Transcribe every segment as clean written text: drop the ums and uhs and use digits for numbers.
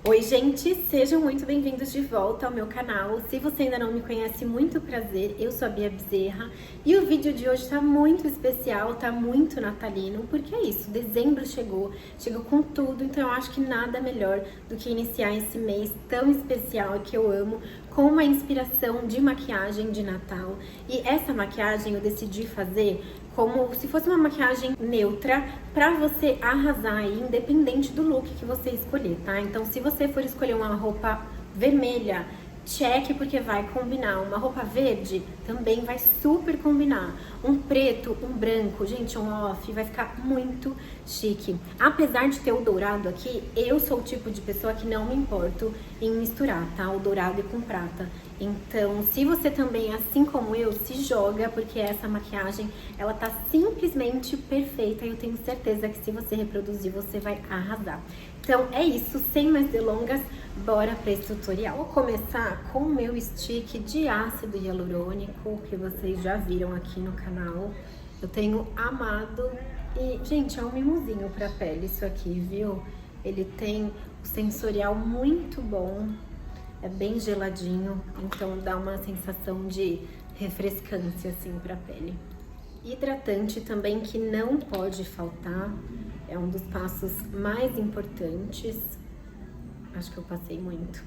Oi, gente, sejam muito bem-vindos de volta ao meu canal. Se você ainda não me conhece, muito prazer, eu sou a Bia Bezerra e o vídeo de hoje tá muito especial, tá muito natalino, porque é isso, dezembro chegou com tudo, então eu acho que nada melhor do que iniciar esse mês tão especial que eu amo com uma inspiração de maquiagem de Natal. E essa maquiagem eu decidi fazer como se fosse uma maquiagem neutra pra você arrasar aí, independente do look que você escolher, tá? Então, se você for escolher uma roupa vermelha, cheque porque vai combinar. Uma roupa verde também vai super combinar. Um preto, um branco, gente, um off, vai ficar muito chique. Apesar de ter o dourado aqui, eu sou o tipo de pessoa que não me importo em misturar, tá? O dourado com prata. Então, se você também, assim como eu, se joga, porque essa maquiagem, ela tá simplesmente perfeita. E eu tenho certeza que se você reproduzir, você vai arrasar. Então, é isso. Sem mais delongas, bora para esse tutorial. Vou começar com o meu stick de ácido hialurônico, que vocês já viram aqui no canal. Eu tenho amado e, gente, é um mimosinho pra pele isso aqui, viu? Ele tem o sensorial muito bom. É bem geladinho, então dá uma sensação de refrescância assim pra pele. Hidratante também que não pode faltar, é um dos passos mais importantes. Acho que eu passei muito.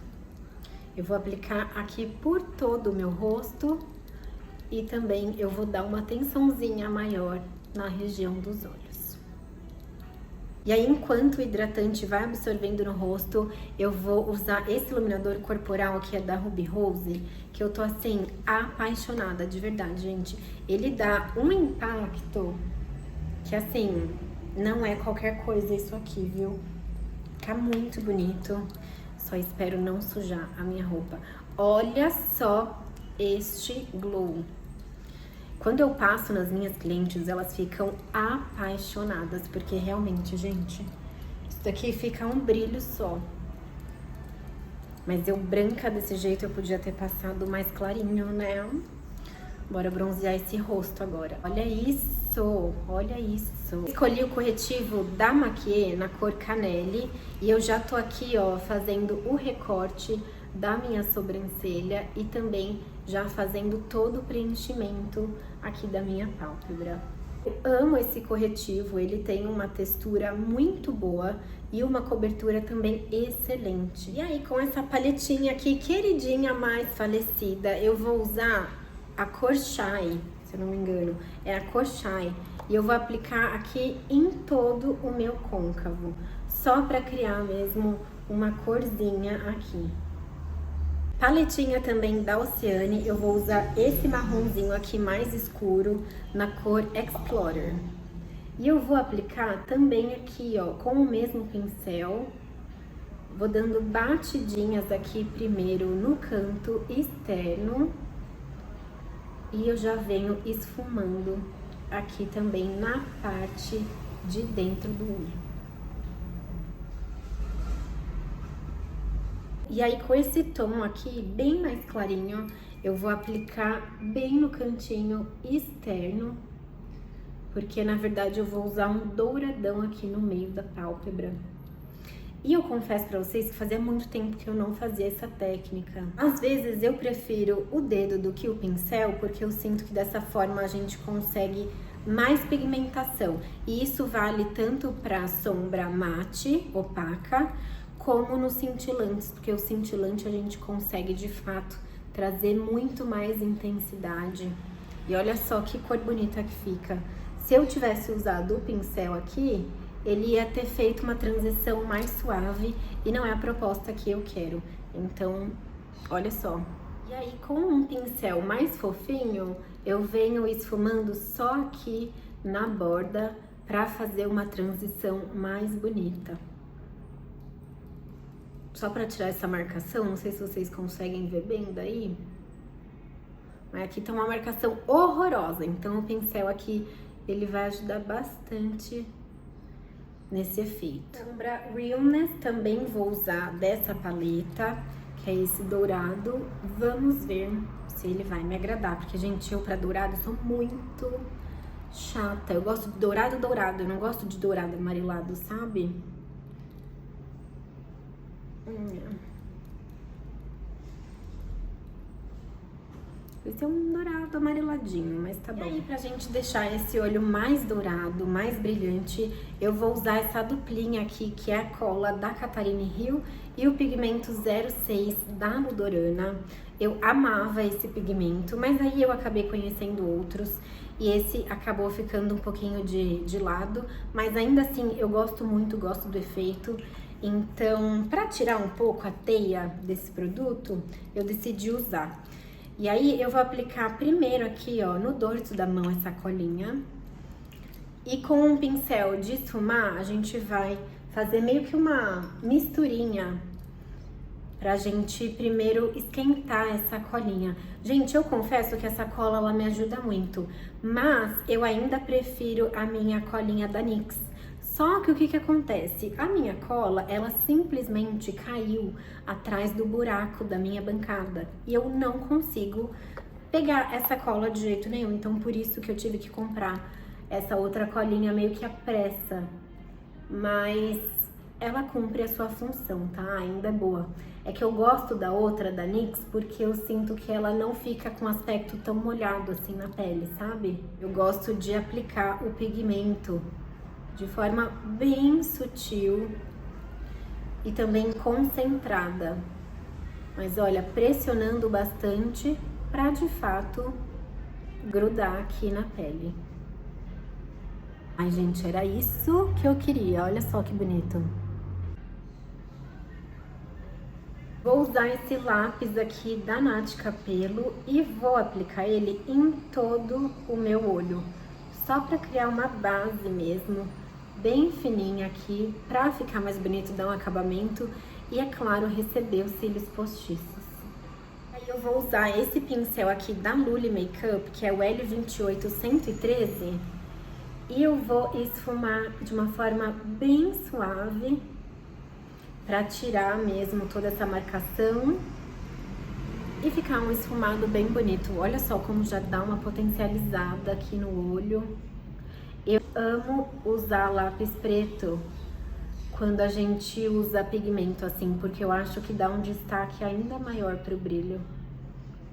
Eu vou aplicar aqui por todo o meu rosto e também eu vou dar uma atençãozinha maior na região dos olhos. E aí, enquanto o hidratante vai absorvendo no rosto, eu vou usar esse iluminador corporal que é da Ruby Rose, que eu tô assim, apaixonada, de verdade, gente. Ele dá um impacto que assim, não é qualquer coisa isso aqui, viu? Fica muito bonito, só espero não sujar a minha roupa. Olha só este glow. Quando eu passo nas minhas clientes, elas ficam apaixonadas, porque realmente, gente, isso daqui fica um brilho só. Mas eu branca desse jeito, eu podia ter passado mais clarinho, né? Bora bronzear esse rosto agora. Olha isso, olha isso. Escolhi o corretivo da Maquiê na cor Canelle e eu já tô aqui, ó, fazendo o recorte da minha sobrancelha e também já fazendo todo o preenchimento aqui da minha pálpebra. Eu amo esse corretivo, ele tem uma textura muito boa e uma cobertura também excelente. E aí, com essa paletinha aqui, queridinha mais falecida, eu vou usar a cor Shy, se eu não me engano, é a cor Shy. E eu vou aplicar aqui em todo o meu côncavo, só para criar mesmo uma corzinha aqui. Paletinha também da Oceane, eu vou usar esse marronzinho aqui mais escuro na cor Explorer. E eu vou aplicar também aqui, ó, com o mesmo pincel. Vou dando batidinhas aqui primeiro no canto externo. E eu já venho esfumando aqui também na parte de dentro do olho. E aí, com esse tom aqui, bem mais clarinho, eu vou aplicar bem no cantinho externo, porque, na verdade, eu vou usar um douradão aqui no meio da pálpebra. E eu confesso pra vocês que fazia muito tempo que eu não fazia essa técnica. Às vezes, eu prefiro o dedo do que o pincel, porque eu sinto que dessa forma a gente consegue mais pigmentação. E isso vale tanto pra sombra mate, opaca, como nos cintilantes, porque o cintilante a gente consegue, de fato, trazer muito mais intensidade. E olha só que cor bonita que fica. Se eu tivesse usado o pincel aqui, ele ia ter feito uma transição mais suave e não é a proposta que eu quero. Então, olha só. E aí, com um pincel mais fofinho, eu venho esfumando só aqui na borda para fazer uma transição mais bonita. Só para tirar essa marcação, não sei se vocês conseguem ver bem daí. Mas aqui tá uma marcação horrorosa, então o pincel aqui, ele vai ajudar bastante nesse efeito. Sombra Realness também vou usar dessa paleta, que é esse dourado. Vamos ver se ele vai me agradar, porque, gente, eu pra dourado sou muito chata. Eu gosto de dourado, eu não gosto de dourado amarelado, sabe? Esse é um dourado amareladinho, mas tá bom. E aí, pra gente deixar esse olho mais dourado, mais brilhante, eu vou usar essa duplinha aqui, que é a cola da Catarine Hill e o pigmento 06 da Ludorana. Eu amava esse pigmento, mas aí eu acabei conhecendo outros e esse acabou ficando um pouquinho de lado, mas ainda assim eu gosto muito, gosto do efeito. Então, pra tirar um pouco a teia desse produto, eu decidi usar. E aí, eu vou aplicar primeiro aqui, ó, no dorso da mão essa colinha. E com um pincel de esfumar, a gente vai fazer meio que uma misturinha pra gente primeiro esquentar essa colinha. Gente, eu confesso que essa cola, ela me ajuda muito, mas eu ainda prefiro a minha colinha da NYX. Só que o que acontece? A minha cola, ela simplesmente caiu atrás do buraco da minha bancada. E eu não consigo pegar essa cola de jeito nenhum. Então, por isso que eu tive que comprar essa outra colinha meio que à pressa. Mas ela cumpre a sua função, tá? Ainda é boa. É que eu gosto da outra, da NYX, porque eu sinto que ela não fica com aspecto tão molhado assim na pele, sabe? Eu gosto de aplicar o pigmento de forma bem sutil e também concentrada. Mas olha, pressionando bastante pra de fato grudar aqui na pele. Ai, gente, era isso que eu queria. Olha só que bonito. Vou usar esse lápis aqui da Nath Capello e vou aplicar ele em todo o meu olho. Só pra criar uma base mesmo, bem fininha aqui, pra ficar mais bonito, dar um acabamento e, é claro, receber os cílios postiços. Aí eu vou usar esse pincel aqui da Lule Makeup, que é o L28 113, e eu vou esfumar de uma forma bem suave, pra tirar mesmo toda essa marcação e ficar um esfumado bem bonito. Olha só como já dá uma potencializada aqui no olho. Eu amo usar lápis preto quando a gente usa pigmento assim, porque eu acho que dá um destaque ainda maior pro brilho.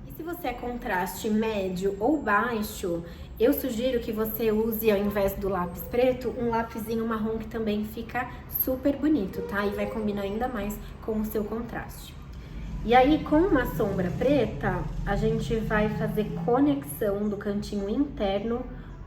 E se você é contraste médio ou baixo, eu sugiro que você use, ao invés do lápis preto, um lapisinho marrom que também fica super bonito, tá? E vai combinar ainda mais com o seu contraste. E aí, com uma sombra preta, a gente vai fazer conexão do cantinho interno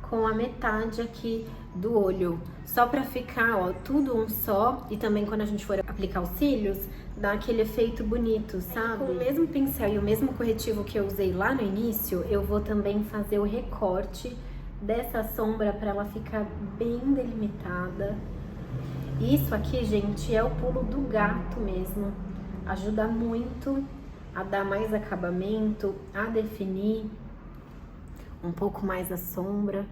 com a metade aqui do olho, só pra ficar, ó, tudo um só. E também quando a gente for aplicar os cílios, dá aquele efeito bonito, sabe? Com o mesmo pincel e o mesmo corretivo que eu usei lá no início, eu vou também fazer o recorte dessa sombra pra ela ficar bem delimitada. Isso aqui, gente, é o pulo do gato mesmo. Ajuda muito a dar mais acabamento, a definir um pouco mais a sombra.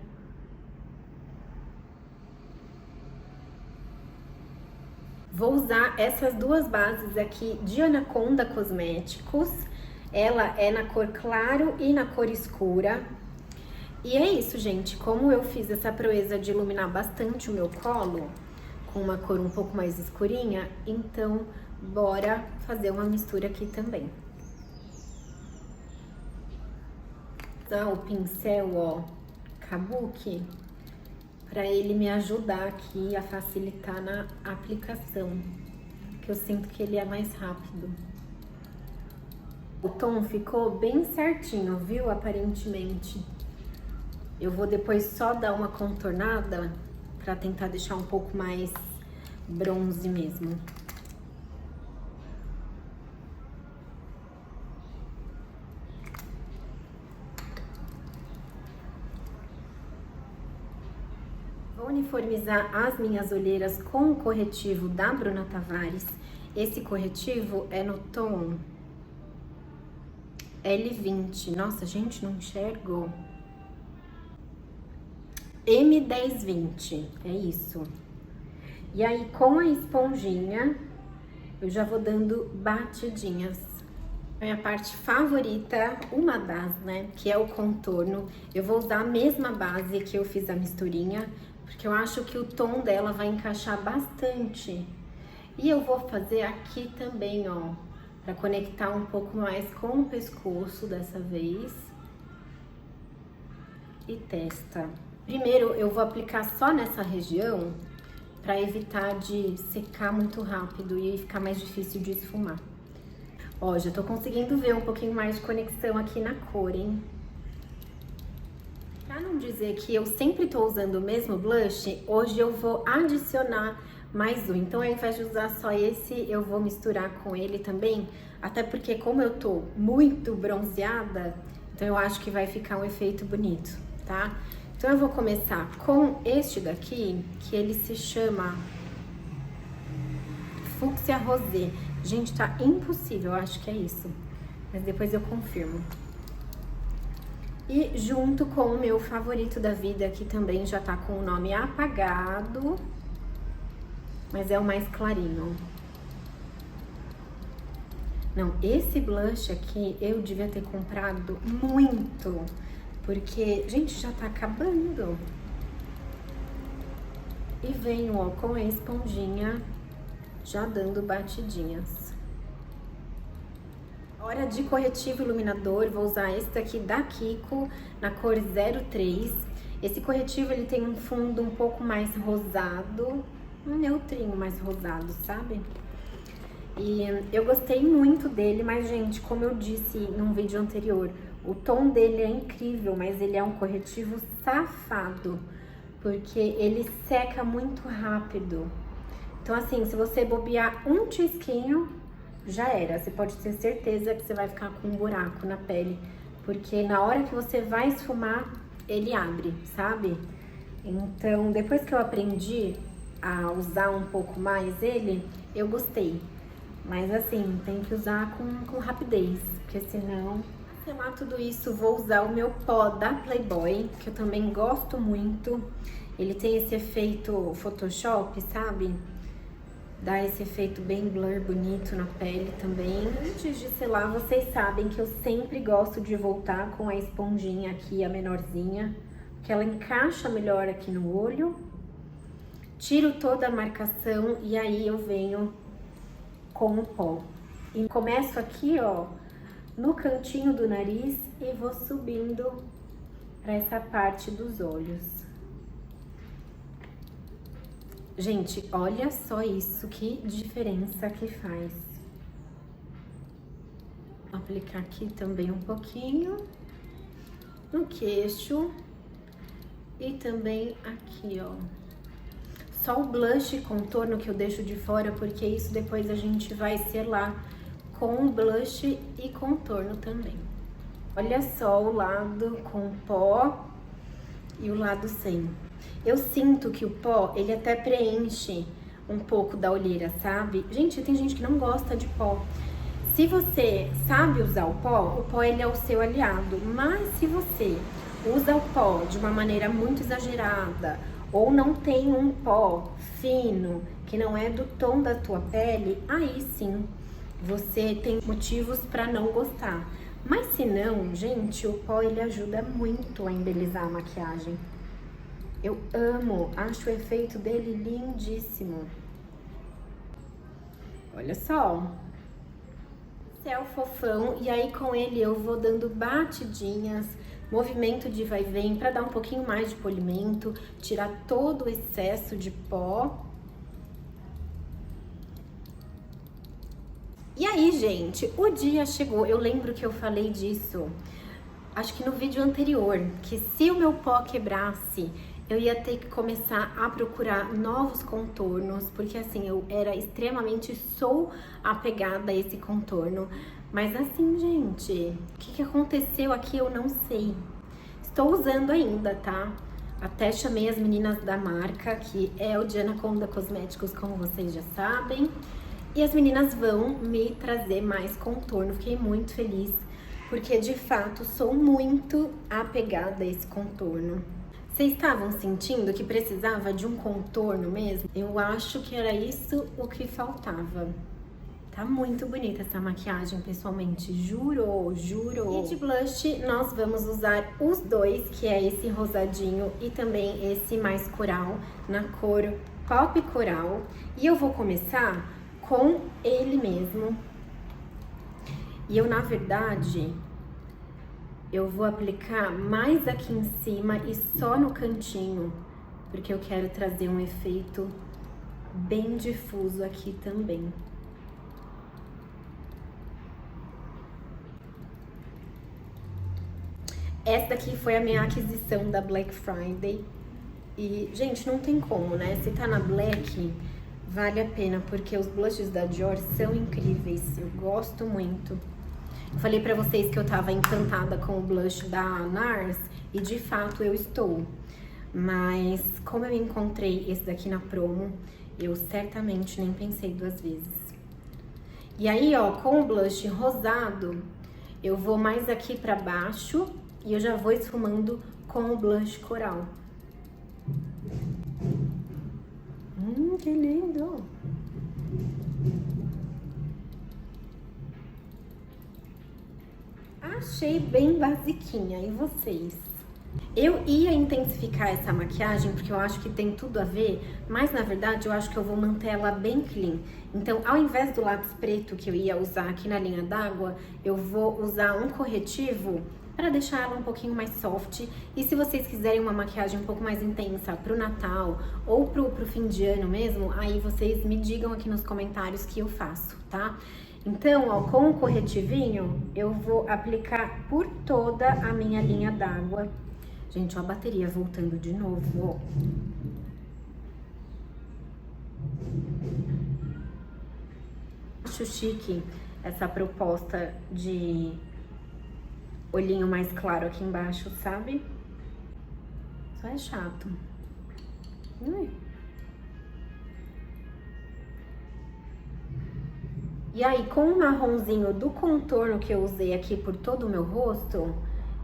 Vou usar essas duas bases aqui de Anaconda Cosméticos. Ela é na cor claro e na cor escura. E é isso, gente. Como eu fiz essa proeza de iluminar bastante o meu colo, com uma cor um pouco mais escurinha, então bora fazer uma mistura aqui também. Então, o pincel, ó, Kabuki, para ele me ajudar aqui a facilitar na aplicação, que eu sinto que ele é mais rápido. O tom ficou bem certinho, viu? Aparentemente. Eu vou depois só dar uma contornada para tentar deixar um pouco mais bronze mesmo. Vou uniformizar as minhas olheiras com o corretivo da Bruna Tavares. Esse corretivo é no tom L20. Nossa, gente, não enxergo. M1020, é isso. E aí, com a esponjinha, eu já vou dando batidinhas. A minha parte favorita, uma das, né, que é o contorno. Eu vou usar a mesma base que eu fiz a misturinha, porque eu acho que o tom dela vai encaixar bastante. E eu vou fazer aqui também, ó, pra conectar um pouco mais com o pescoço dessa vez. E testa. Primeiro eu vou aplicar só nessa região para evitar de secar muito rápido e ficar mais difícil de esfumar. Ó, já tô conseguindo ver um pouquinho mais de conexão aqui na cor, hein? Pra não dizer que eu sempre tô usando o mesmo blush, hoje eu vou adicionar mais um. Então, ao invés de usar só esse, eu vou misturar com ele também. Até porque, como eu tô muito bronzeada, então eu acho que vai ficar um efeito bonito, tá? Então, eu vou começar com este daqui, que ele se chama Fúcsia Rosé. Gente, tá impossível, eu acho que é isso. Mas depois eu confirmo. E junto com o meu favorito da vida, que também já tá com o nome apagado, mas é o mais clarinho. Não, esse blush aqui eu devia ter comprado muito, porque, gente, já tá acabando. E venho, ó, com a esponjinha, já dando batidinhas. Hora de corretivo iluminador, vou usar esse daqui da Kiko, na cor 03. Esse corretivo, ele tem um fundo um pouco mais rosado, um neutrinho mais rosado, sabe? E eu gostei muito dele, mas, gente, como eu disse num vídeo anterior, o tom dele é incrível, mas ele é um corretivo safado, porque ele seca muito rápido. Então, assim, se você bobear um tisquinho, já era. Você pode ter certeza que você vai ficar com um buraco na pele, porque na hora que você vai esfumar, ele abre, sabe? Então, depois que eu aprendi a usar um pouco mais ele, eu gostei. Mas assim, tem que usar com rapidez, porque senão... Pra selar tudo isso, vou usar o meu pó da Playboy, que eu também gosto muito. Ele tem esse efeito Photoshop, sabe? Dá esse efeito bem blur, bonito na pele também. Antes de selar, vocês sabem que eu sempre gosto de voltar com a esponjinha aqui, a menorzinha, que ela encaixa melhor aqui no olho. Tiro toda a marcação e aí eu venho com o pó. E começo aqui, ó, no cantinho do nariz e vou subindo para essa parte dos olhos. Gente, olha só isso, que diferença que faz. Vou aplicar aqui também um pouquinho no queixo e também aqui, ó. Só o blush e contorno que eu deixo de fora, porque isso depois a gente vai selar com blush e contorno também. Olha só o lado com pó e o lado sem. Eu sinto que o pó, ele até preenche um pouco da olheira, sabe? Gente, tem gente que não gosta de pó. Se você sabe usar o pó ele é o seu aliado. Mas se você usa o pó de uma maneira muito exagerada, ou não tem um pó fino, que não é do tom da tua pele, aí sim, você tem motivos para não gostar. Mas se não, gente, o pó ele ajuda muito a embelezar a maquiagem. Eu amo, acho o efeito dele lindíssimo. Olha só. Esse é o fofão, e aí com ele eu vou dando batidinhas, movimento de vai e vem, para dar um pouquinho mais de polimento, tirar todo o excesso de pó. E aí, gente, o dia chegou. Eu lembro que eu falei disso, acho que no vídeo anterior, que se o meu pó quebrasse, eu ia ter que começar a procurar novos contornos, porque assim, eu era extremamente, sou apegada a esse contorno. Mas assim, gente, o que aconteceu aqui eu não sei. Estou usando ainda, tá? Até chamei as meninas da marca, que é o de Anaconda Cosméticos, como vocês já sabem. E as meninas vão me trazer mais contorno. Fiquei muito feliz, porque de fato sou muito apegada a esse contorno. Vocês estavam sentindo que precisava de um contorno mesmo? Eu acho que era isso o que faltava. Tá muito bonita essa maquiagem, pessoalmente, juro, juro. E de blush, nós vamos usar os dois, que é esse rosadinho e também esse mais coral, na cor Pop Coral. E eu vou começar com ele mesmo. E eu, na verdade, eu vou aplicar mais aqui em cima e só no cantinho, porque eu quero trazer um efeito bem difuso aqui também. Essa daqui foi a minha aquisição da Black Friday. E, gente, não tem como, né? Se tá na Black, vale a pena, porque os blushes da Dior são incríveis. Eu gosto muito. Eu falei pra vocês que eu tava encantada com o blush da NARS, e de fato eu estou. Mas como eu encontrei esse daqui na promo, eu certamente nem pensei duas vezes. E aí, ó, com o blush rosado, eu vou mais aqui pra baixo e eu já vou esfumando com o blush coral. Que lindo! Achei bem basiquinha, e vocês? Eu ia intensificar essa maquiagem porque eu acho que tem tudo a ver, mas na verdade eu acho que eu vou manter ela bem clean. Então, ao invés do lápis preto que eu ia usar aqui na linha d'água, eu vou usar um corretivo para deixar ela um pouquinho mais soft. E se vocês quiserem uma maquiagem um pouco mais intensa pro Natal ou pro fim de ano mesmo, aí vocês me digam aqui nos comentários que eu faço, tá? Então, ó, com o corretivinho, eu vou aplicar por toda a minha linha d'água. Gente, ó, a bateria voltando de novo, ó. Acho chique essa proposta de olhinho mais claro aqui embaixo, sabe? Só é chato. E aí, com o marronzinho do contorno que eu usei aqui por todo o meu rosto,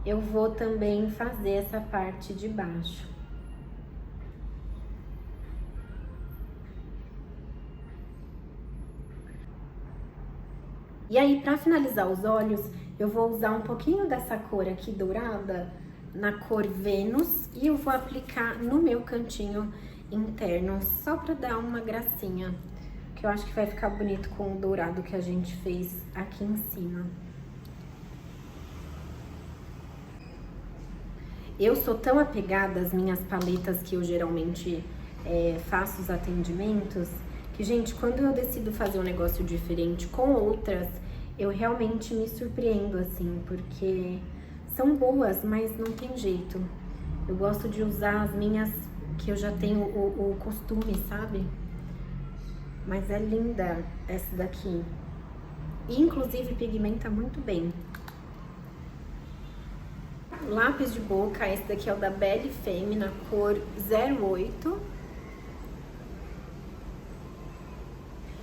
eu vou também fazer essa parte de baixo. E aí, pra finalizar os olhos, eu vou usar um pouquinho dessa cor aqui dourada, na cor Vênus, e eu vou aplicar no meu cantinho interno, só pra dar uma gracinha, que eu acho que vai ficar bonito com o dourado que a gente fez aqui em cima. Eu sou tão apegada às minhas paletas que eu geralmente faço os atendimentos, que, gente, quando eu decido fazer um negócio diferente com outras, eu realmente me surpreendo, assim, porque são boas, mas não tem jeito. Eu gosto de usar as minhas que eu já tenho o costume, sabe? Mas é linda essa daqui. E, inclusive, pigmenta muito bem. Lápis de boca, esse daqui é o da Belle Femme, na cor 08.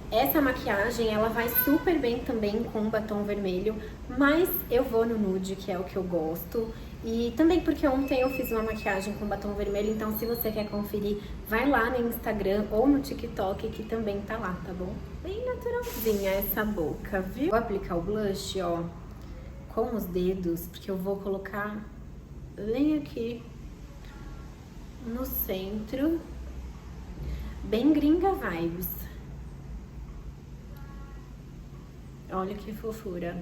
Essa maquiagem, ela vai super bem também com batom vermelho, mas eu vou no nude, que é o que eu gosto. E também porque ontem eu fiz uma maquiagem com batom vermelho, então se você quer conferir, vai lá no Instagram ou no TikTok, que também tá lá, tá bom? Bem naturalzinha essa boca, viu? Vou aplicar o blush, ó, com os dedos, porque eu vou colocar bem aqui no centro, bem gringa vibes. Olha que fofura.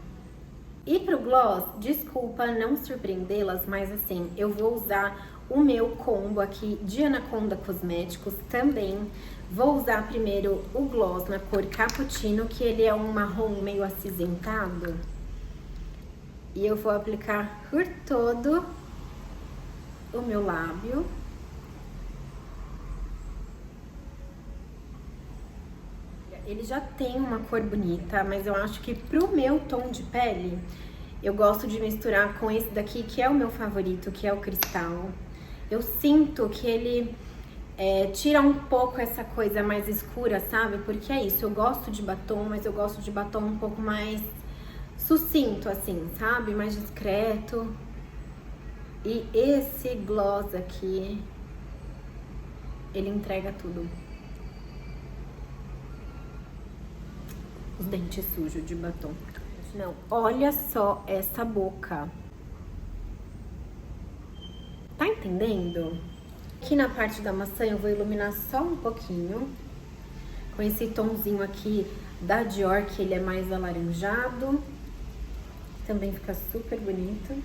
E pro gloss, desculpa não surpreendê-las, mas assim, eu vou usar o meu combo aqui de Anaconda Cosméticos também. Vou usar primeiro o gloss na cor Cappuccino, que ele é um marrom meio acinzentado. E eu vou aplicar por todo o meu lábio. Ele já tem uma cor bonita, mas eu acho que pro meu tom de pele, eu gosto de misturar com esse daqui, que é o meu favorito, que é o Cristal. Eu sinto que ele tira um pouco essa coisa mais escura, sabe? Porque é isso, eu gosto de batom, mas eu gosto de batom um pouco mais sucinto, assim, sabe? Mais discreto. E esse gloss aqui, ele entrega tudo. Os dentes sujos de batom. Não, olha só essa boca. Tá entendendo? Aqui na parte da maçã eu vou iluminar só um pouquinho. Com esse tomzinho aqui da Dior, que ele é mais alaranjado. Também fica super bonito.